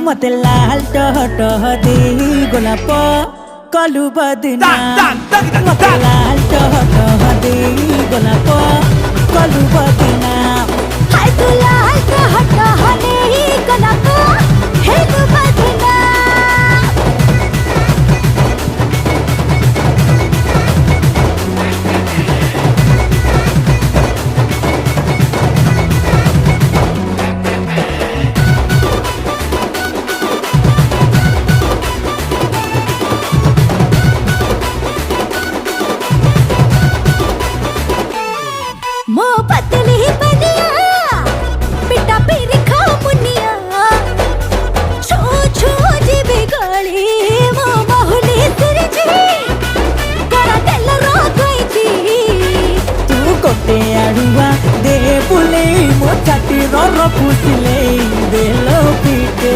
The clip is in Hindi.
मते लाल टह टह दे गोलाप कलु बदना मते लाल टह टह दे गोलाप कलु बदना हाय तू लाल टह टह दे गोलाप हेलु बदना मो पतली बनिया पिटा पेरी खा मुनिया छो छो जी बिगड़ी मो बहुली सिरजी करा तेल रो गई जी तू कोटे आड़ुआ दे बुले मो छाती रो फुसिले दे लो पीटे।